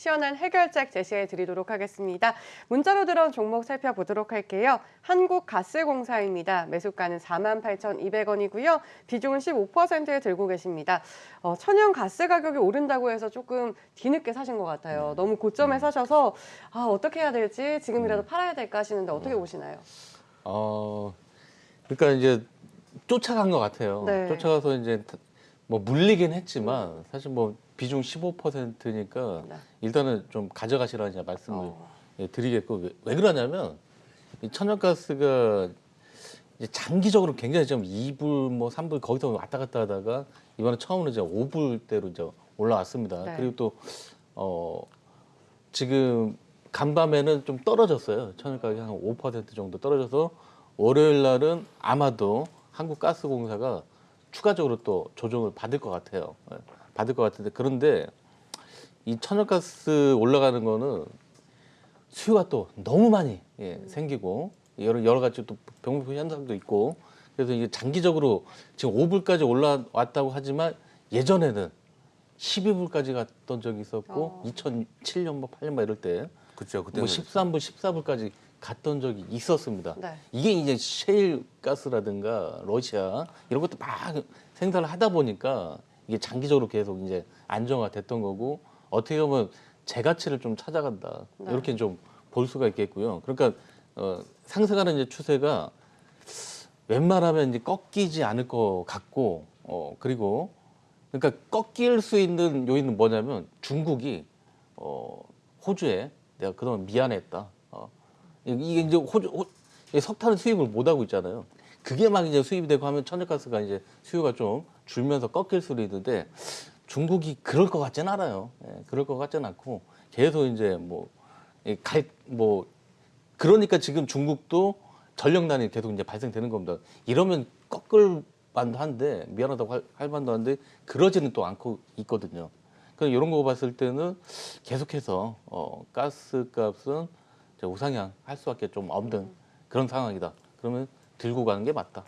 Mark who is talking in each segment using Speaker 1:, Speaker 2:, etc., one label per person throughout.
Speaker 1: 시원한 해결책 제시해 드리도록 하겠습니다. 문자로 들어온 종목 살펴보도록 할게요. 한국가스공사입니다. 매수가는 48,200원이고요. 비중은 15%에 들고 계십니다. 천연 가스 가격이 오른다고 해서 조금 뒤늦게 사신 것 같아요. 너무 고점에 사셔서 어떻게 해야 될지 지금이라도 팔아야 될까 하시는데 어떻게 보시나요?
Speaker 2: 그러니까 이제 쫓아간 것 같아요.
Speaker 1: 네.
Speaker 2: 쫓아가서 이제 뭐 물리긴 했지만 사실 뭐 비중 15%니까
Speaker 1: 네.
Speaker 2: 일단은 좀 가져가시라는 이제 말씀을 드리겠고, 왜 그러냐면 이 천연가스가 이제 장기적으로 굉장히 좀 2불 뭐 3불 거기서 왔다 갔다 하다가 이번에 처음으로 이제 5불대로 이제 올라왔습니다.
Speaker 1: 네.
Speaker 2: 그리고 또 지금 간밤에는 좀 떨어졌어요. 천연가격이 한 5% 정도 떨어져서 월요일 날은 아마도 한국가스공사가 추가적으로 또 조정을 받을 것 같아요. 받을 것 같은데, 그런데 이 천연가스 올라가는 거는 수요가 또 너무 많이 생기고 여러 가지 또 병목 현상도 있고, 그래서 이게 장기적으로 지금 5불까지 올라왔다고 하지만 예전에는 12불까지 갔던 적이 있었고 2007년 뭐 8년 뭐 이럴 때
Speaker 3: 그렇죠. 그때
Speaker 2: 뭐 13불, 14불까지 갔던 적이 있었습니다.
Speaker 1: 네.
Speaker 2: 이게 이제 셰일 가스라든가 러시아 이런 것도 막 생산을 하다 보니까 이게 장기적으로 계속 이제 안정화됐던 거고, 어떻게 보면 재가치를 좀 찾아간다.
Speaker 1: 네.
Speaker 2: 이렇게 좀 볼 수가 있겠고요. 그러니까 상승하는 이제 추세가 웬만하면 이제 꺾이지 않을 것 같고, 그리고 그러니까 꺾일 수 있는 요인은 뭐냐면 중국이 호주에 내가 그동안 미안했다. 이게 이제 석탄 수입을 못 하고 있잖아요. 그게 막 이제 수입이 되고 하면 천연가스가 이제 수요가 좀 줄면서 꺾일 수도 있는데, 중국이 그럴 것 같진 않아요. 그럴 것 같진 않고 계속 이제 그러니까 지금 중국도 전력난이 계속 이제 발생되는 겁니다. 이러면 꺾을 만도 한데, 미안하다고 할 만도 한데 그러지는 또 않고 있거든요. 그래서 이런 거 봤을 때는 계속해서 가스값은 우상향 할 수밖에 좀 없는 그런 상황이다. 그러면 들고 가는 게 맞다.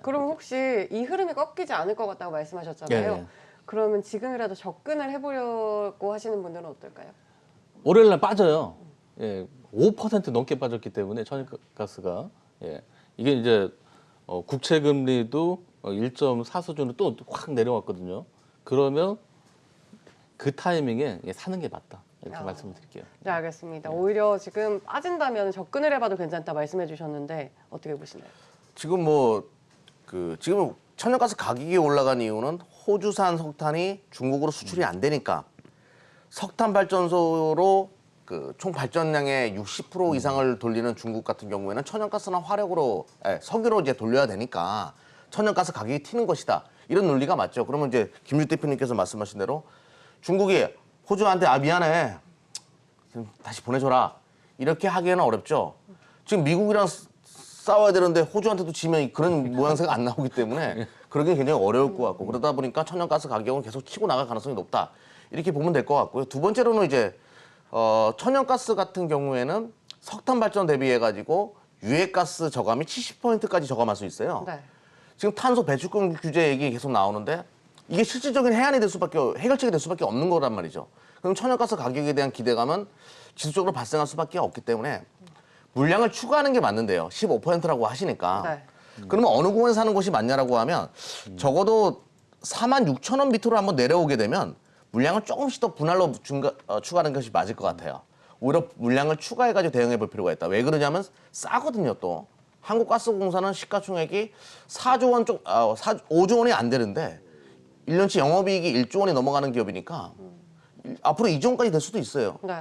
Speaker 1: 그럼 혹시 이 흐름이 꺾이지 않을 것 같다고 말씀하셨잖아요.
Speaker 2: 예.
Speaker 1: 그러면 지금이라도 접근을 해보려고 하시는 분들은 어떨까요?
Speaker 2: 월요일 날 빠져요. 5% 넘게 빠졌기 때문에 천연가스가 이게 이제 국채 금리도 1.4 수준으로 또 확 내려왔거든요. 그러면 그 타이밍에 사는 게 맞다. 이렇게 말씀을 드릴게요.
Speaker 1: 네, 알겠습니다. 오히려 지금 빠진다면 접근을 해봐도 괜찮다 말씀해 주셨는데 어떻게 보시나요?
Speaker 3: 지금 지금 천연가스 가격이 올라간 이유는 호주산 석탄이 중국으로 수출이 안 되니까 석탄 발전소로 총 발전량의 60% 이상을 돌리는 중국 같은 경우에는 천연가스나 석유로 이제 돌려야 되니까 천연가스 가격이 튀는 것이다. 이런 논리가 맞죠. 그러면 이제 김유 대표님께서 말씀하신 대로 중국이 호주한테 미안해, 다시 보내줘라, 이렇게 하기에는 어렵죠. 지금 미국이랑 싸워야 되는데 호주한테도 지면 그런 모양새가 안 나오기 때문에 그러기 굉장히 어려울 것 같고, 그러다 보니까 천연가스 가격은 계속 치고 나갈 가능성이 높다. 이렇게 보면 될 것 같고요. 두 번째로는 이제 천연가스 같은 경우에는 석탄 발전 대비해가지고 유해가스 저감이 70%까지 저감할 수 있어요.
Speaker 1: 네.
Speaker 3: 지금 탄소 배출권 규제 얘기 계속 나오는데 이게 실질적인 해결책이 될 수밖에 없는 거란 말이죠. 그럼 천연가스 가격에 대한 기대감은 지속적으로 발생할 수밖에 없기 때문에 물량을 추가하는 게 맞는데요. 15%라고 하시니까.
Speaker 1: 네.
Speaker 3: 그러면 어느 공원에 사는 곳이 맞냐라고 하면 적어도 46,000원 밑으로 한번 내려오게 되면 물량을 조금씩 더 분할로 추가하는 것이 맞을 것 같아요. 오히려 물량을 추가해가지고 대응해 볼 필요가 있다. 왜 그러냐면 싸거든요, 또. 한국가스공사는 시가총액이 5조 원이 안 되는데 1년치 영업이익이 1조 원이 넘어가는 기업이니까 앞으로 2조 원까지 될 수도 있어요.
Speaker 1: 네.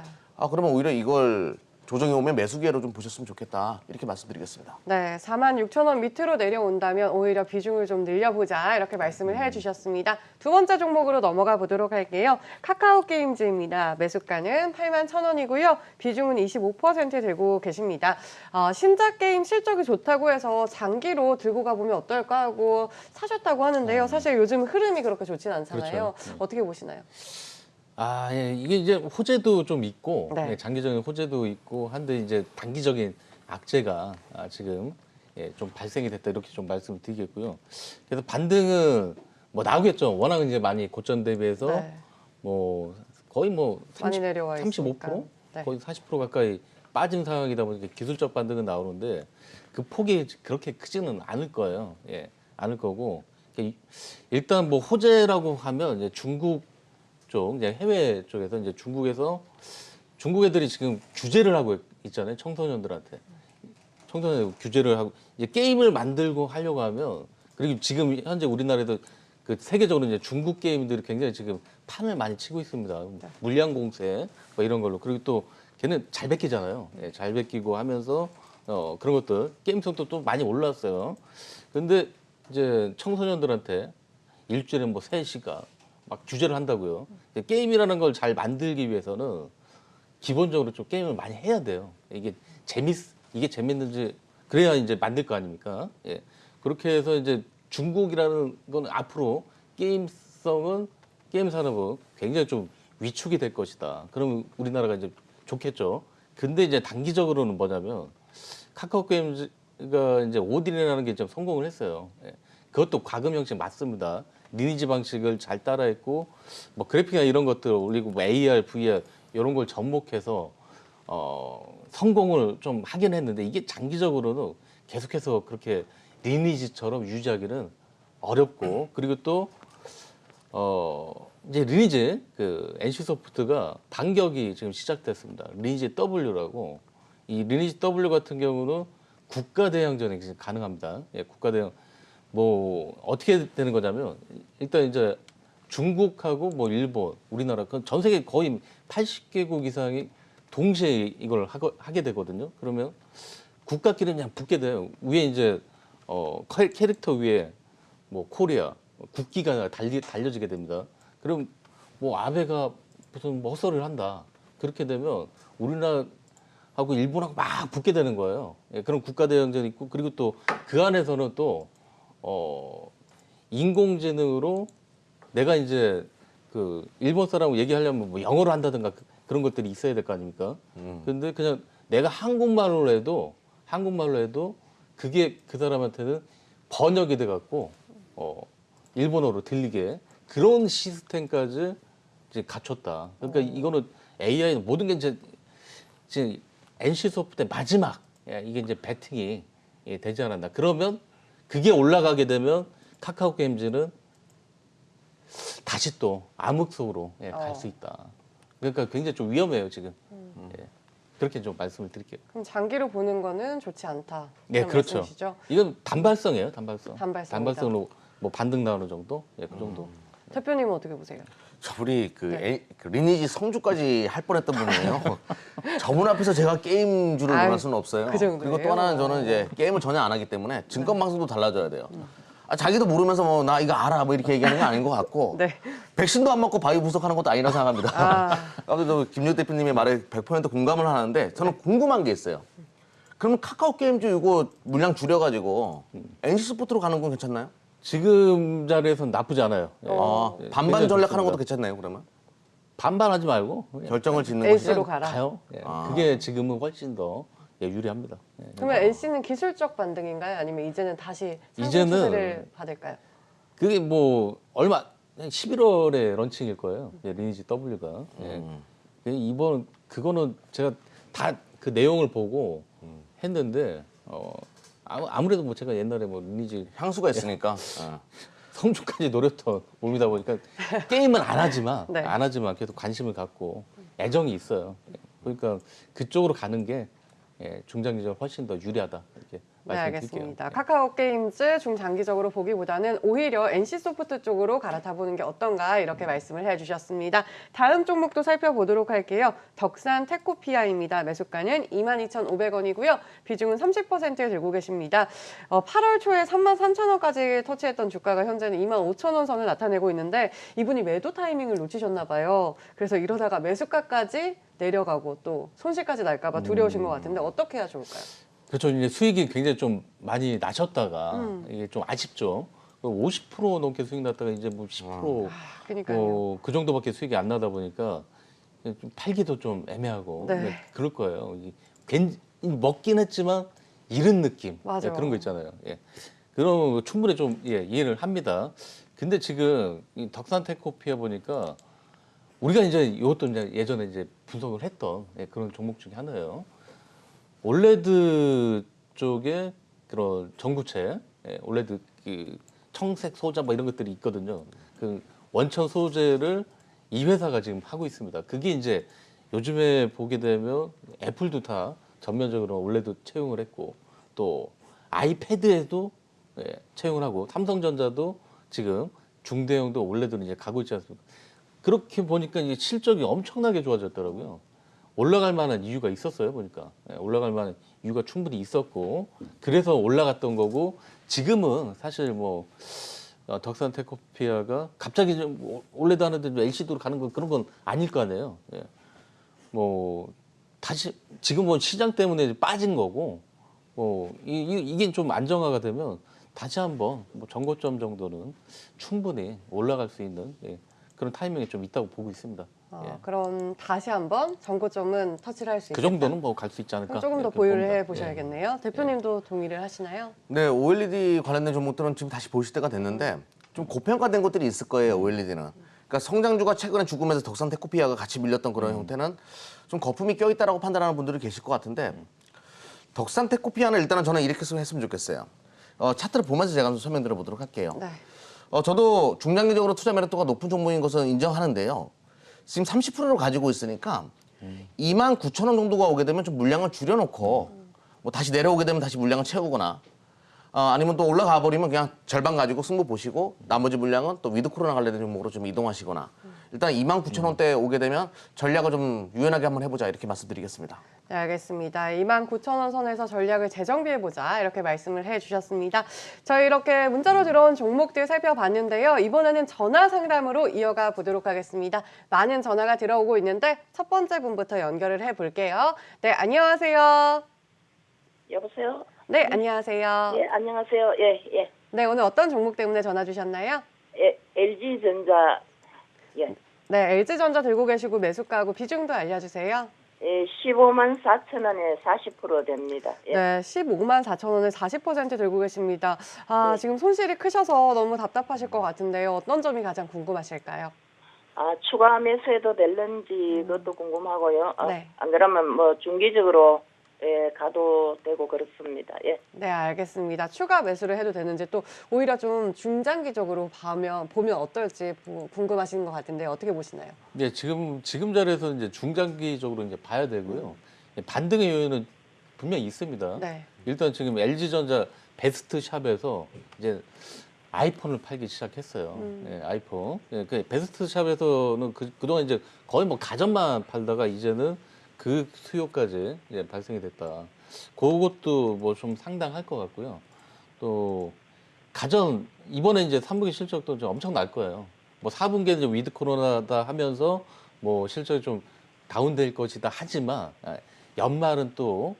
Speaker 3: 그러면 오히려 이걸 조정이 오면 매수 기회로 좀 보셨으면 좋겠다. 이렇게 말씀드리겠습니다.
Speaker 1: 네, 46,000원 밑으로 내려온다면 오히려 비중을 좀 늘려보자 이렇게 말씀을 해주셨습니다. 두 번째 종목으로 넘어가 보도록 할게요. 카카오게임즈입니다. 매수가는 81,000원이고요. 비중은 25% 들고 계십니다. 신작 게임 실적이 좋다고 해서 장기로 들고 가보면 어떨까 하고 사셨다고 하는데요. 사실 요즘 흐름이 그렇게 좋진 않잖아요.
Speaker 2: 그렇죠.
Speaker 1: 어떻게 보시나요?
Speaker 2: 이게 이제 호재도 좀 있고,
Speaker 1: 네.
Speaker 2: 장기적인 호재도 있고 한데 이제 단기적인 악재가 지금 좀 발생이 됐다, 이렇게 좀 말씀을 드리겠고요. 그래서 반등은 뭐 나오겠죠. 워낙 이제 많이 고점 대비해서
Speaker 1: 네.
Speaker 2: 뭐 거의 뭐
Speaker 1: 많이 내려와
Speaker 2: 35%?
Speaker 1: 있으니까. 네.
Speaker 2: 거의 40% 가까이 빠진 상황이다 보니까 기술적 반등은 나오는데 그 폭이 그렇게 크지는 않을 거예요. 예, 않을 거고 일단 뭐 호재라고 하면 이제 중국 쪽, 이제 해외 쪽에서 이제 중국 애들이 지금 규제를 하고 있잖아요. 청소년들한테 규제를 하고 이제 게임을 만들고 하려고 하면 그리고 지금 현재 우리나라에도 그 세계적으로 이제 중국 게임들이 굉장히 지금 판을 많이 치고 있습니다. 물량 공세 뭐 이런 걸로 그리고 또 걔는 잘 베끼잖아요. 예, 잘 베끼고 하면서 그런 것들 게임성도 또 많이 올랐어요. 근데 이제 청소년들한테 일주일에 뭐 3시간 막 규제를 한다고요. 게임이라는 걸 잘 만들기 위해서는 기본적으로 좀 게임을 많이 해야 돼요. 이게 재밌는지 그래야 이제 만들 거 아닙니까? 예. 그렇게 해서 이제 중국이라는 건 앞으로 게임 산업은 굉장히 좀 위축이 될 것이다. 그러면 우리나라가 이제 좋겠죠. 근데 이제 단기적으로는 뭐냐면 카카오 게임즈가 이제 오딘이라는 게 좀 성공을 했어요. 예. 그것도 과금 형식 맞습니다. 리니지 방식을 잘 따라했고 뭐 그래픽이나 이런 것들을 올리고 뭐 AR, VR 이런 걸 접목해서 성공을 좀 하긴 했는데 이게 장기적으로는 계속해서 그렇게 리니지처럼 유지하기는 어렵고 그리고 또 이제 리니지 그 NC 소프트가 반격이 지금 시작됐습니다. 리니지 W라고 이 리니지 W 같은 경우는 국가 대항전이 지금 가능합니다. 예, 국가 대항 뭐 어떻게 되는 거냐면 일단 이제 중국하고 뭐 일본, 우리나라 전 세계 거의 80개국 이상이 동시에 이걸 하게 되거든요. 그러면 국가끼리 그냥 붙게 돼요. 위에 이제 캐릭터 위에 뭐 코리아 국기가 달려지게 됩니다. 그럼 뭐 아베가 무슨 뭐 헛소리를 한다. 그렇게 되면 우리나라하고 일본하고 막 붙게 되는 거예요. 예, 그런 국가 대항전이 있고 그리고 또 그 안에서는 또 인공지능으로 내가 이제 그 일본 사람하고 얘기하려면 뭐 영어로 한다든가 그런 것들이 있어야 될 거 아닙니까? 근데 그냥 내가 한국말로 해도 그게 그 사람한테는 번역이 돼 갖고 일본어로 들리게 그런 시스템까지 이제 갖췄다. 그러니까 이거는 AI는 모든 게 이제 NC 소프트의 마지막 이게 이제 배팅이 되지 않았나. 그러면 그게 올라가게 되면 카카오 게임즈는 다시 또 암흑 속으로 갈 수 있다. 그러니까 굉장히 좀 위험해요 지금. 예. 그렇게 좀 말씀을 드릴게요.
Speaker 1: 그럼 장기로 보는 거는 좋지 않다.
Speaker 2: 네,
Speaker 1: 그런
Speaker 2: 그렇죠.
Speaker 1: 말씀이시죠?
Speaker 2: 이건 단발성이에요, 단발성.
Speaker 1: 단발성이다.
Speaker 2: 단발성으로 뭐 반등 나오는 정도? 예, 그 정도.
Speaker 1: 대표님은 어떻게 보세요?
Speaker 3: 저분이
Speaker 1: 네.
Speaker 3: 그 리니지 성주까지 할 뻔했던 분이에요. 저분 앞에서 제가 게임주를
Speaker 1: 아유,
Speaker 3: 논할 수는 없어요.
Speaker 1: 그 정도예요?
Speaker 3: 그리고 또 하나는 저는 이제 게임을 전혀 안 하기 때문에 증권 방송도 달라져야 돼요. 자기도 모르면서 뭐 나 이거 알아 뭐 이렇게 얘기하는 게 아닌 것 같고
Speaker 1: 네.
Speaker 3: 백신도 안 맞고 바이오 분석하는 것도 아니라 생각합니다. 아무튼 김유 대표님의 말에 100% 공감을 하는데 저는 궁금한 게 있어요. 그러면 카카오 게임즈 이거 물량 줄여가지고 NC 스포츠로 가는 건 괜찮나요?
Speaker 2: 지금 자리에서는 나쁘지 않아요. 예.
Speaker 3: 반반
Speaker 2: 굉장히
Speaker 3: 전략하는
Speaker 2: 좋습니다.
Speaker 3: 것도 괜찮나요 그러면?
Speaker 2: 반반하지 말고 그냥
Speaker 3: 결정을 짓는 것이
Speaker 1: NC로 가라.
Speaker 2: 가요. 예. 그게 지금은 훨씬 더 유리합니다. 예.
Speaker 1: 그러면 NC는 기술적 반등인가요? 아니면 이제는 다시 상승
Speaker 2: 이제는
Speaker 1: 추세를 받을까요?
Speaker 2: 그게 뭐 얼마 11월에 런칭일 거예요. 리니지 W가. 예. 이번 그거는 제가 다 그 내용을 보고 했는데 아무래도 뭐 제가 옛날에 뭐 리니지
Speaker 3: 향수가 있으니까.
Speaker 2: 성주까지 노렸던 몸이다 보니까 게임은 안 하지만
Speaker 1: 네.
Speaker 2: 계속 관심을 갖고 애정이 있어요. 그러니까 그쪽으로 가는 게 중장기적으로 훨씬 더 유리하다 이렇게
Speaker 1: 네,
Speaker 2: 말씀드릴게요.
Speaker 1: 알겠습니다. 카카오 게임즈 중장기적으로 보기보다는 오히려 NC 소프트 쪽으로 갈아타보는 게 어떤가 이렇게 말씀을 해주셨습니다. 다음 종목도 살펴보도록 할게요. 덕산 테코피아입니다. 매수가는 22,500원이고요. 비중은 30%에 들고 계십니다. 8월 초에 33,000원까지 터치했던 주가가 현재는 25,000원 선을 나타내고 있는데 이분이 매도 타이밍을 놓치셨나 봐요. 그래서 이러다가 매수가까지 내려가고 또 손실까지 날까 봐 두려우신 것 같은데 어떻게 해야 좋을까요?
Speaker 2: 그렇죠. 이제 수익이 굉장히 좀 많이 나셨다가 이게 좀 아쉽죠. 50% 넘게 수익 났다가 이제 뭐 10%
Speaker 1: 그러니까요.
Speaker 2: 그 정도밖에 수익이 안 나다 보니까 좀 팔기도 좀 애매하고
Speaker 1: 네.
Speaker 2: 그럴 거예요. 먹긴 했지만 잃은 느낌
Speaker 1: 맞아요.
Speaker 2: 그런 거 있잖아요. 예. 그럼 충분히 좀 이해를 합니다. 근데 지금 이 덕산 테코피아 보니까 우리가 이제 이것도 이제 예전에 이제 분석을 했던 그런 종목 중에 하나예요. 올레드 쪽에 그런 전구체, 올레드 그 청색 소자 뭐 이런 것들이 있거든요. 그 원천 소재를 이 회사가 지금 하고 있습니다. 그게 이제 요즘에 보게 되면 애플도 다 전면적으로 올레드 채용을 했고 또 아이패드에도 채용을 하고 삼성전자도 지금 중대형도 올레드는 이제 가고 있지 않습니까? 그렇게 보니까 이게 실적이 엄청나게 좋아졌더라고요. 올라갈 만한 이유가 있었어요, 보니까. 올라갈 만한 이유가 충분히 있었고, 그래서 올라갔던 거고, 지금은 사실 뭐, 덕산 테크피아가 갑자기 좀 올레드 하는데 LCD로 가는 건 그런 건 아닐 거 아니에요. 예. 뭐, 다시, 지금은 시장 때문에 빠진 거고, 뭐, 이게 좀 안정화가 되면 다시 한번 뭐 전고점 정도는 충분히 올라갈 수 있는 그런 타이밍이 좀 있다고 보고 있습니다. 예.
Speaker 1: 그럼 다시 한번 전고점은 터치를 할 수 있다.
Speaker 2: 그 정도는 뭐 갈 수 있지 않을까?
Speaker 1: 조금 더
Speaker 2: 이렇게
Speaker 1: 보유를
Speaker 2: 봅니다.
Speaker 1: 해보셔야겠네요. 대표님도 동의를 하시나요?
Speaker 3: 네, OLED 관련된 종목들은 지금 다시 보실 때가 됐는데 좀 고평가된 것들이 있을 거예요, OLED는. 그러니까 성장주가 최근에 죽으면서 덕산 테크피아가 같이 밀렸던 그런 형태는 좀 거품이 껴있다라고 판단하는 분들이 계실 것 같은데 덕산 테크피아는 일단은 저는 이렇게 했으면 좋겠어요. 차트를 보면서 제가 좀 설명드려 보도록 할게요.
Speaker 1: 네.
Speaker 3: 저도 중장기적으로 투자 매력도가 높은 종목인 것은 인정하는데요. 지금 30%를 가지고 있으니까 29,000원 정도가 오게 되면 좀 물량을 줄여놓고 뭐 다시 내려오게 되면 다시 물량을 채우거나 아니면 또 올라가 버리면 그냥 절반 가지고 승부 보시고 나머지 물량은 또 위드 코로나 관련된 종목으로 좀 이동하시거나 일단 29,000원대 오게 되면 전략을 좀 유연하게 한번 해보자 이렇게 말씀드리겠습니다.
Speaker 1: 네, 알겠습니다. 29,000원 선에서 전략을 재정비해보자 이렇게 말씀을 해주셨습니다. 저희 이렇게 문자로 들어온 종목들 살펴봤는데요. 이번에는 전화 상담으로 이어가 보도록 하겠습니다. 많은 전화가 들어오고 있는데 첫 번째 분부터 연결을 해볼게요. 네, 안녕하세요.
Speaker 4: 여보세요?
Speaker 1: 네, 안녕하세요.
Speaker 4: 예, 안녕하세요. 예, 예.
Speaker 1: 네, 오늘 어떤 종목 때문에 전화 주셨나요?
Speaker 4: 예, LG전자, 예.
Speaker 1: 네, LG전자 들고 계시고 매수가하고 비중도 알려주세요.
Speaker 4: 예, 15만 4천 원에 40% 됩니다. 예.
Speaker 1: 네, 15만 4천 원을 40% 들고 계십니다.
Speaker 4: 네.
Speaker 1: 지금 손실이 크셔서 너무 답답하실 것 같은데요. 어떤 점이 가장 궁금하실까요?
Speaker 4: 추가 매수해도 될는지 그것도 궁금하고요.
Speaker 1: 네.
Speaker 4: 안 그러면 뭐 중기적으로 가도 되고 그렇습니다. 예.
Speaker 1: 네, 알겠습니다. 추가 매수를 해도 되는지 또 오히려 좀 중장기적으로 보면 어떨지 궁금하신 것 같은데 어떻게 보시나요?
Speaker 2: 네, 지금 자리에서 이제 중장기적으로 이제 봐야 되고요. 반등의 요인은 분명히 있습니다.
Speaker 1: 네.
Speaker 2: 일단 지금 LG전자 베스트 샵에서 이제 아이폰을 팔기 시작했어요. 예, 아이폰. 예, 그 베스트 샵에서는 그동안 이제 거의 뭐 가전만 팔다가 이제는 그 수요까지 이제 발생이 됐다. 그것도 뭐 좀 상당할 것 같고요. 또 가전 이번에 이제 3분기 실적도 좀 엄청 날 거예요. 뭐 4분기에는 좀 위드 코로나다 하면서 뭐 실적이 좀 다운될 것이다 하지만 연말은 또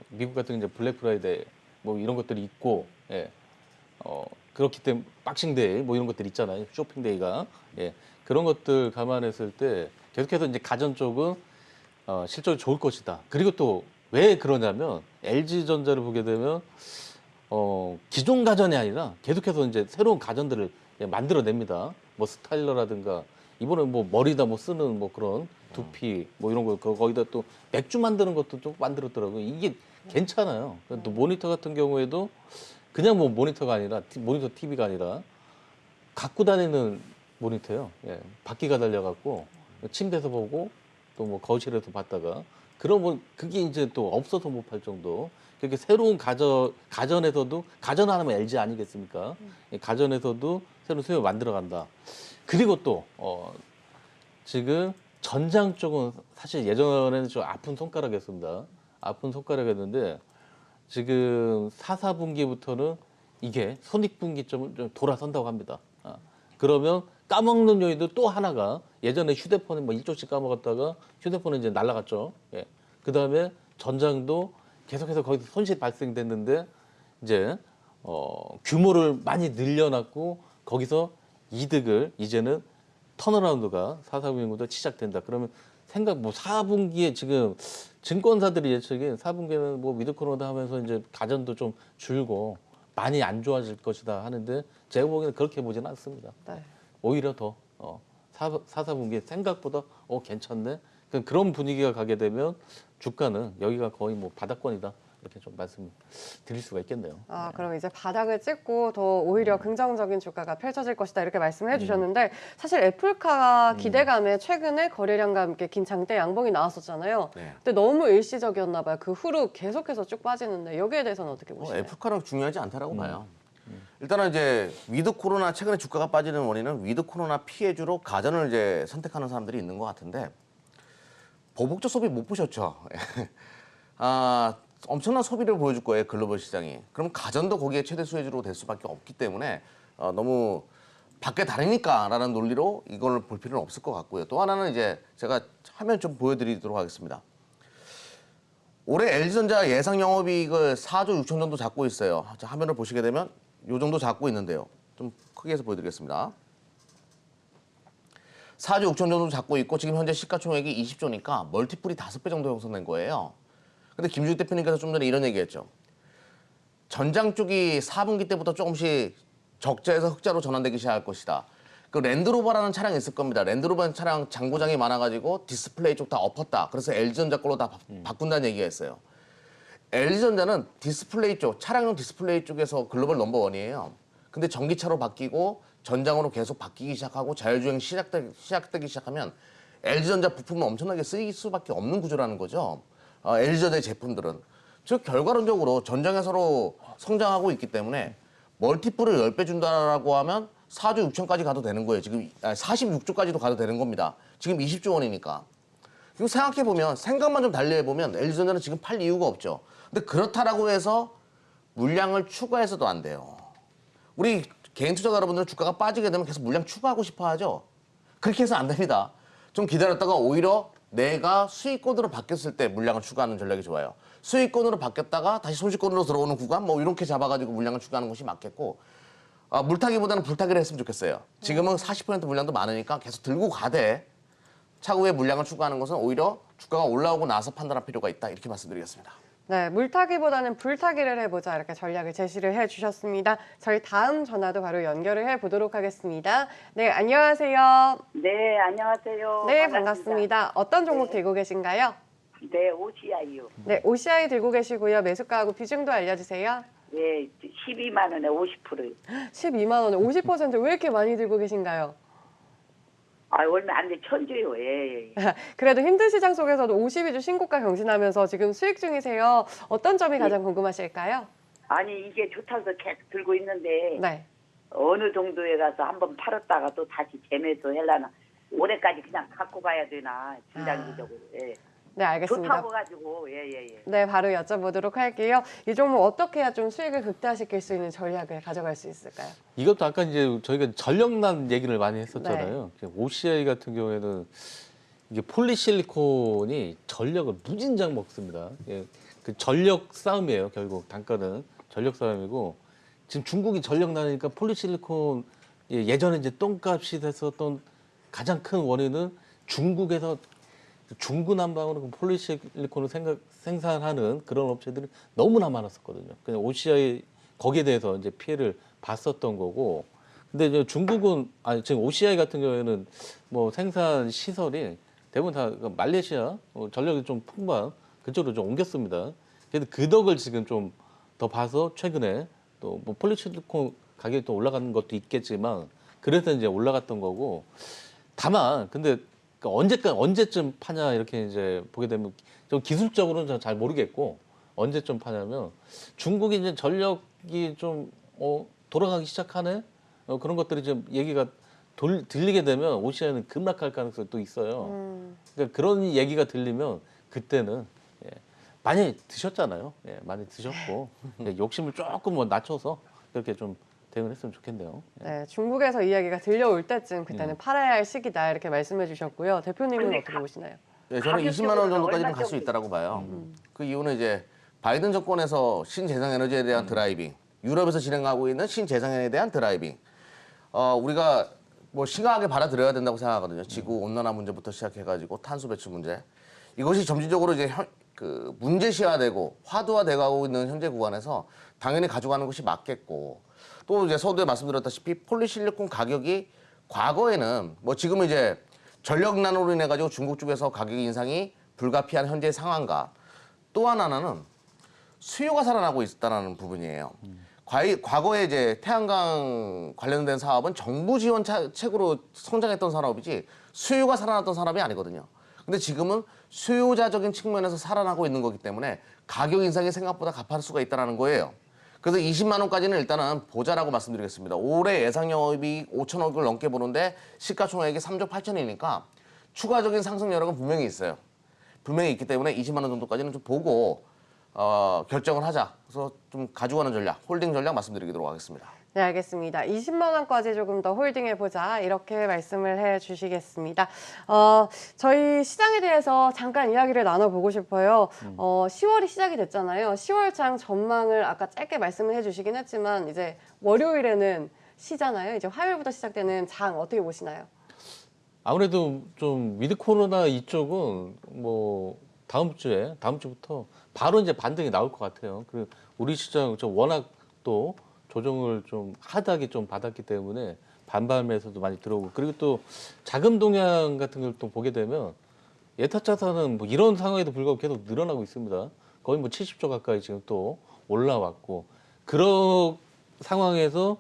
Speaker 2: 미국 같은 이제 블랙 프라이데이 뭐 이런 것들이 있고 그렇기 때문에 박싱데이 뭐 이런 것들 있잖아요. 쇼핑데이가 그런 것들 감안했을 때 계속해서 이제 가전 쪽은 실적이 좋을 것이다. 그리고 또 왜 그러냐면 LG전자를 보게 되면 기존 가전이 아니라 계속해서 이제 새로운 가전들을 만들어냅니다. 뭐 스타일러라든가 이번에 뭐 머리다 뭐 쓰는 뭐 그런 두피 뭐 이런 거 거기다 또 맥주 만드는 것도 좀 만들었더라고요. 이게 괜찮아요. 또 모니터 같은 경우에도 그냥 뭐 모니터가 아니라 모니터 TV가 아니라 갖고 다니는 모니터예요. 바퀴가 달려갖고 침대에서 보고 또 뭐 거실에서 봤다가 그러면 그게 이제 또 없어서 못 팔 정도. 그렇게 새로운 가전에서도 가전 하나면 LG 아니겠습니까? 가전에서도 새로운 수요 만들어간다. 그리고 또 지금 전장 쪽은 사실 예전에는 좀 아픈 손가락이었습니다. 아픈 손가락이었는데 지금 4, 4분기부터는 이게 손익분기점을 좀 돌아선다고 합니다. 그러면 까먹는 요인도 또 하나가 예전에 휴대폰에 뭐 1조씩 까먹었다가 휴대폰은 이제 날라갔죠. 그 다음에 전장도 계속해서 거기서 손실 발생됐는데 이제 규모를 많이 늘려놨고 거기서 이득을 이제는 턴어라운드가 4, 4분기부터 시작된다. 그러면 뭐 4분기에 지금 증권사들이 예측인 4분기에는 뭐 위드 코로나 하면서 이제 가전도 좀 줄고 많이 안 좋아질 것이다 하는데 제가 보기에는 그렇게 보지는 않습니다.
Speaker 1: 네.
Speaker 2: 오히려 더 4분기에 생각보다 괜찮네. 그런 분위기가 가게 되면 주가는 여기가 거의 뭐 바닥권이다. 이렇게 좀 말씀드릴 수가 있겠네요.
Speaker 1: 그럼 이제 바닥을 찍고 더 오히려 긍정적인 주가가 펼쳐질 것이다 이렇게 말씀을 해주셨는데 사실 애플카 기대감에 최근에 거래량과 함께 긴 장대 양봉이 나왔었잖아요.
Speaker 3: 네.
Speaker 1: 근데 너무 일시적이었나 봐요. 그 후로 계속해서 쭉 빠지는데 여기에 대해서는 어떻게 보시나요?
Speaker 3: 애플카는 중요하지 않다라고 봐요. 일단은 이제 위드 코로나 최근에 주가가 빠지는 원인은 위드 코로나 피해주로 가전을 이제 선택하는 사람들이 있는 것 같은데 보복적 소비 못 보셨죠? 엄청난 소비를 보여줄 거예요, 글로벌 시장이. 그럼 가전도 거기에 최대 수혜주로 될 수밖에 없기 때문에 너무 밖에 다르니까라는 논리로 이걸 볼 필요는 없을 것 같고요. 또 하나는 이제 제가 화면 좀 보여드리도록 하겠습니다. 올해 LG전자 예상 영업이익을 4조 6천 정도 잡고 있어요. 자, 화면을 보시게 되면 이 정도 잡고 있는데요. 좀 크게 해서 보여드리겠습니다. 4조 6천 정도 잡고 있고 지금 현재 시가총액이 20조니까 멀티플이 5배 정도 형성된 거예요. 근데 김주익 대표님께서 좀 전에 이런 얘기했죠. 전장 쪽이 4분기 때부터 조금씩 적자에서 흑자로 전환되기 시작할 것이다. 그 랜드로버라는 차량이 있을 겁니다. 랜드로버 차량 장고장이 많아가지고 디스플레이 쪽 다 엎었다. 그래서 LG전자 걸로 다 바꾼다는 얘기가 있어요. LG전자는 디스플레이 쪽, 차량용 디스플레이 쪽에서 글로벌 넘버원이에요. 근데 전기차로 바뀌고 전장으로 계속 바뀌기 시작하고 자율주행 시작되기 시작하면 LG전자 부품은 엄청나게 쓰일 수밖에 없는 구조라는 거죠. LG전자의 제품들은. 즉 결과론적으로 전장에서로 성장하고 있기 때문에 멀티플을 10배 준다라고 하면 4조 6천까지 가도 되는 거예요. 지금 46조까지도 가도 되는 겁니다. 지금 20조 원이니까. 이거 생각해보면 생각만 좀 달리해보면 LG전자는 지금 팔 이유가 없죠. 근데 그렇다라고 해서 물량을 추가해서도 안 돼요. 우리 개인 투자자 여러분들은 주가가 빠지게 되면 계속 물량 추가하고 싶어 하죠. 그렇게 해서 안 됩니다. 좀 기다렸다가 오히려 내가 수익권으로 바뀌었을 때 물량을 추가하는 전략이 좋아요. 수익권으로 바뀌었다가 다시 소식권으로 들어오는 구간 뭐 이렇게 잡아가지고 물량을 추가하는 것이 맞겠고 물타기보다는 불타기를 했으면 좋겠어요. 지금은 40% 물량도 많으니까 계속 들고 가되 차후에 물량을 추가하는 것은 오히려 주가가 올라오고 나서 판단할 필요가 있다. 이렇게 말씀드리겠습니다.
Speaker 1: 네, 물타기보다는 불타기를 해보자 이렇게 전략을 제시를 해주셨습니다. 저희 다음 전화도 바로 연결을 해보도록 하겠습니다. 네, 안녕하세요.
Speaker 4: 네, 안녕하세요.
Speaker 1: 네, 반갑습니다. 어떤 종목 들고 계신가요?
Speaker 4: 네, OCI요.
Speaker 1: 네, OCI 들고 계시고요. 매수가하고 비중도 알려주세요.
Speaker 4: 네, 12만 원에 50%요.
Speaker 1: 12만 원에 50%왜 이렇게 많이 들고 계신가요?
Speaker 4: 얼마 안 돼, 천주요. 예.
Speaker 1: 그래도 힘든 시장 속에서도 52주 신고가 경신하면서 지금 수익 중이세요. 어떤 점이 가장 궁금하실까요?
Speaker 4: 아니, 이게 좋다고 계속 들고 있는데
Speaker 1: 네.
Speaker 4: 어느 정도에 가서 한번 팔았다가 또 다시 재매수 하려나. 올해까지 그냥 갖고 가야 되나, 중장기적으로. 예.
Speaker 1: 네, 알겠습니다.
Speaker 4: 좋다고 가지고, 예.
Speaker 1: 네, 바로 여쭤보도록 할게요. 이 종목 어떻게 해야 좀 수익을 극대화시킬 수 있는 전략을 가져갈 수 있을까요?
Speaker 2: 이것도 아까 이제 저희가 전력난 얘기를 많이 했었잖아요. OCI 같은 경우에는 이게 폴리실리콘이 전력을 무진장 먹습니다. 예, 그 전력 싸움이에요. 결국 단가는 전력 싸움이고 지금 중국이 전력 나니까 폴리실리콘 예전에 이제 똥값이 됐었던 가장 큰 원인은 중국에서 중구난방으로 폴리실리콘을 생산하는 그런 업체들이 너무나 많았었거든요. 그냥 OCI 거기에 대해서 이제 피해를 봤었던 거고. 근데 이제 중국은 지금 OCI 같은 경우에는 뭐 생산 시설이 대부분 다 말레이시아 전력이 좀 풍부한 그쪽으로 좀 옮겼습니다. 그래서 그 덕을 지금 좀 더 봐서 최근에 또 뭐 폴리실리콘 가격이 또 올라가는 것도 있겠지만 그래서 이제 올라갔던 거고. 다만 근데 언제쯤 파냐 이렇게 이제 보게 되면 좀 기술적으로는 저는 잘 모르겠고 언제쯤 파냐면 중국이 이제 전력이 좀 돌아가기 시작하네 그런 것들이 좀 얘기가 들리게 되면 OCI는 급락할 가능성이 또 있어요. 그러니까 그런 얘기가 들리면 그때는 많이 드셨잖아요. 많이 드셨고 욕심을 조금 뭐 낮춰서 그렇게 좀 대응을 했으면 좋겠네요.
Speaker 1: 네, 중국에서 이야기가 들려올 때쯤 그때는 팔아야 할 시기다 이렇게 말씀해 주셨고요. 대표님은
Speaker 4: 근데
Speaker 1: 어떻게 보시나요?
Speaker 3: 네, 저는 20만 원 정도까지는 갈 수
Speaker 4: 정도
Speaker 3: 있다고 봐요. 그 이유는 이제 바이든 정권에서 신재생에너지에 대한 드라이빙, 유럽에서 진행하고 있는 신재생에너지에 대한 드라이빙. 우리가 뭐 심각하게 받아들여야 된다고 생각하거든요. 지구 온난화 문제부터 시작해가지고 탄소 배출 문제. 이것이 점진적으로 이제 그 문제시화되고 화두화돼가고 있는 현재 구간에서 당연히 가져가는 것이 맞겠고. 또 이제 서두에 말씀드렸다시피 폴리실리콘 가격이 과거에는 뭐 지금은 이제 전력난으로 인해 가지고 중국 쪽에서 가격 인상이 불가피한 현재 상황과 또 하나는 수요가 살아나고 있다는 부분이에요. 과거에 이제 태양광 관련된 사업은 정부 지원 책으로 성장했던 산업이지 수요가 살아났던 산업이 아니거든요. 근데 지금은 수요자적인 측면에서 살아나고 있는 거기 때문에 가격 인상이 생각보다 가파를 수가 있다는 거예요. 그래서 20만 원까지는 일단은 보자라고 말씀드리겠습니다. 올해 예상 영업이익 5천억을 넘게 보는데 시가총액이 3조 8천이니까 추가적인 상승 여력은 분명히 있어요. 분명히 있기 때문에 20만 원 정도까지는 좀 보고 결정을 하자. 그래서 좀 가져가는 전략, 홀딩 전략 말씀드리도록 하겠습니다.
Speaker 1: 네, 알겠습니다. 20만 원까지 조금 더 홀딩해보자 이렇게 말씀을 해주시겠습니다. 저희 시장에 대해서 잠깐 이야기를 나눠보고 싶어요. 10월이 시작이 됐잖아요. 10월장 전망을 아까 짧게 말씀을 해주시긴 했지만 이제 월요일에는 쉬잖아요. 이제 화요일부터 시작되는 장 어떻게 보시나요?
Speaker 2: 아무래도 좀 위드 코로나 이쪽은 뭐 다음 주부터 바로 이제 반등이 나올 것 같아요. 그리고 우리 시장 좀 워낙 또 조정을 좀 하다하게 좀 받았기 때문에 반발 매수도 많이 들어오고, 그리고 또 자금 동향 같은 걸 또 보게 되면 예탁 자산은 뭐 이런 상황에도 불구하고 계속 늘어나고 있습니다. 거의 뭐 70조 가까이 지금 또 올라왔고, 그런 상황에서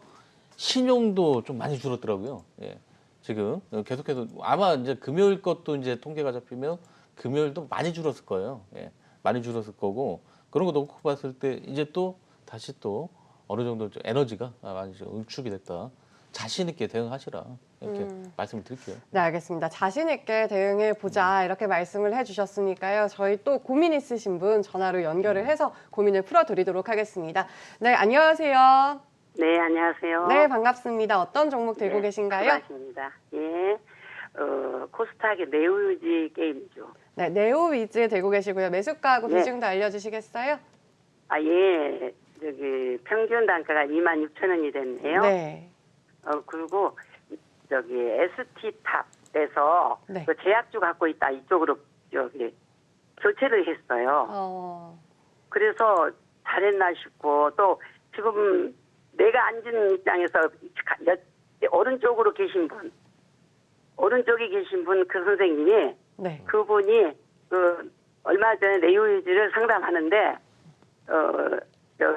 Speaker 2: 신용도 좀 많이 줄었더라고요. 예. 지금 계속해서 아마 이제 금요일 것도 이제 통계가 잡히면 금요일도 많이 줄었을 거예요. 예. 많이 줄었을 거고, 그런 거 놓고 봤을 때 이제 또 다시 또 어느 정도 좀 에너지가 많이 좀 응축이 됐다. 자신 있게 대응하시라 이렇게 말씀을 드릴게요.
Speaker 1: 네, 알겠습니다. 자신 있게 대응해 보자 이렇게 말씀을 해주셨으니까요. 저희 또 고민 있으신 분 전화로 연결을 해서 고민을 풀어드리도록 하겠습니다. 네, 안녕하세요.
Speaker 5: 네, 안녕하세요.
Speaker 1: 네, 반갑습니다. 어떤 종목 들고 계신가요?
Speaker 5: 반갑습니다. 예, 코스닥의 네오유지 게임이죠.
Speaker 1: 네, 네오위즈 들고 계시고요. 매수가하고
Speaker 5: 네.
Speaker 1: 비중도 알려주시겠어요?
Speaker 5: 아, 예, 저기 평균 단가가 26,000원이 됐네요.
Speaker 1: 네.
Speaker 5: 그리고 저기 ST탑에서
Speaker 1: 네.
Speaker 5: 그 제약주 갖고 있다 이쪽으로 저기 교체를 했어요. 그래서 잘했나 싶고, 또 지금 내가 앉은 입장에서 오른쪽으로 계신 분, 오른쪽에 계신 분 그 선생님이
Speaker 1: 네.
Speaker 5: 그분이 그 얼마 전에 네오유지를 상담하는데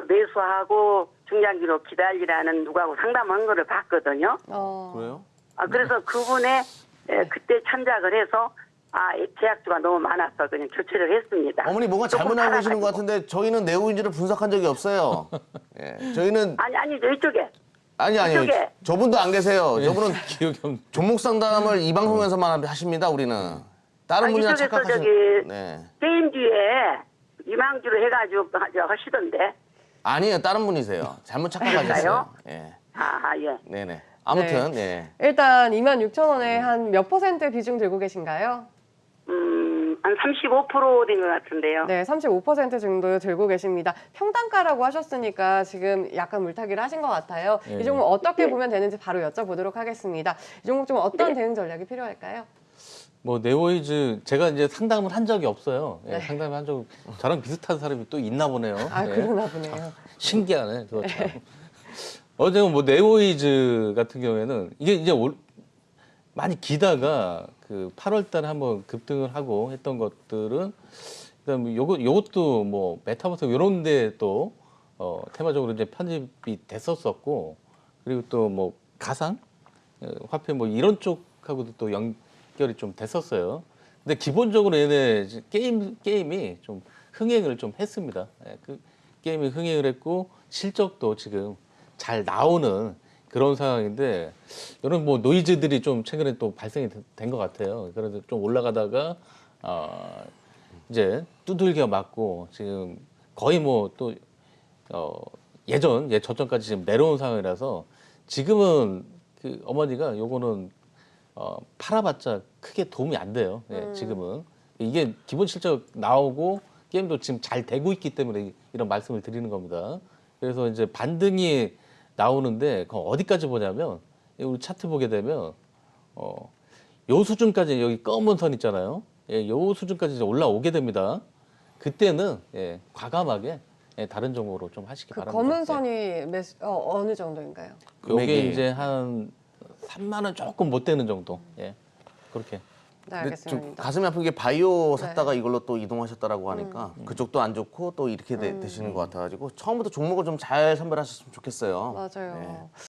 Speaker 5: 매수하고 중장기로 기다리라는 누구하고 상담한 거를 봤거든요.
Speaker 3: 그래요?
Speaker 5: 그래서 그분의 그때 참작을 해서 제약주가 너무 많아서 그냥 교체를 했습니다.
Speaker 3: 어머니 뭔가
Speaker 5: 조금
Speaker 3: 잘못 알고 계시는 것
Speaker 5: 팔아가지고.
Speaker 3: 같은데 저희는 네오인지를 분석한 적이 없어요. 예, 저희는
Speaker 5: 아니죠, 이쪽에.
Speaker 3: 아니요.
Speaker 5: 이쪽에.
Speaker 3: 저분도 안 계세요. 저분은
Speaker 2: 기억이 없.
Speaker 3: 종목 상담을 이 방송에서만 하십니다. 우리는 다른 분이나
Speaker 5: 이쪽에서
Speaker 3: 착각하시는.
Speaker 5: 저기
Speaker 3: 네.
Speaker 5: 게임주에 이망주로 해가지고 하시던데.
Speaker 3: 아니에요, 다른 분이세요. 잘못 착각하셨어요. 예,
Speaker 5: 예.
Speaker 3: 네네. 아무튼 네.
Speaker 1: 일단 26,000원에 한 몇 퍼센트 비중 들고 계신가요?
Speaker 5: 한 35% 된 것 같은데요.
Speaker 1: 네, 35% 정도 들고 계십니다. 평단가라고 하셨으니까 지금 약간 물타기를 하신 것 같아요.
Speaker 2: 네.
Speaker 1: 이 종목 어떻게
Speaker 5: 네.
Speaker 1: 보면 되는지 바로 여쭤보도록 하겠습니다. 이 종목 좀 어떤 대응 전략이 필요할까요?
Speaker 2: 뭐 네오이즈 제가 이제 상담을 한 적이 없어요. 예,
Speaker 1: 네.
Speaker 2: 상담을 한 적, 저랑 비슷한 사람이 또 있나 보네요. 예.
Speaker 1: 그러나 보네요.
Speaker 2: 신기하네, 그거 참. 어제 뭐 네오이즈 같은 경우에는 이게 이제 많이 기다가 그 8월달에 한번 급등을 하고 했던 것들은, 그다음 요것도 뭐 메타버스 이런데 또 테마적으로 이제 편집이 됐었었고, 그리고 또 뭐 가상 화폐 뭐 이런 쪽하고도 또 연결이 좀 됐었어요. 근데 기본적으로 얘네 게임이 좀 흥행을 좀 했습니다. 예, 그 게임이 흥행을 했고 실적도 지금 잘 나오는 그런 상황인데, 이런 뭐 노이즈들이 좀 최근에 또 발생이 된 것 같아요. 그래서 좀 올라가다가 이제 두들겨 맞고 지금 거의 뭐 또 저점까지 지금 내려온 상황이라서 지금은 그 어머니가 요거는 팔아봤자 크게 도움이 안 돼요. 예, 지금은 이게 기본 실적 나오고 게임도 지금 잘 되고 있기 때문에 이런 말씀을 드리는 겁니다. 그래서 이제 반등이 나오는데 그거 어디까지 보냐면, 우리 차트 보게 되면 요 수준까지, 여기 검은 선 있잖아요. 예, 요 수준까지 이제 올라오게 됩니다. 그때는 과감하게 다른 종목으로 좀 하시기
Speaker 1: 그
Speaker 2: 바랍니다.
Speaker 1: 검은 선이 어느 정도인가요?
Speaker 2: 요게
Speaker 3: 금액이.
Speaker 2: 이제 한 3만 원 조금 못 되는 정도. 예. 그렇게.
Speaker 1: 네,
Speaker 3: 근데 좀
Speaker 1: 알겠습니다.
Speaker 3: 가슴이 아픈 게 바이오
Speaker 1: 네.
Speaker 3: 샀다가 이걸로 또 이동하셨다라고 하니까 그쪽도 안 좋고 또 이렇게 되시는 것 같아가지고 처음부터 종목을 좀 잘 선별하셨으면 좋겠어요.
Speaker 1: 맞아요.
Speaker 3: 네.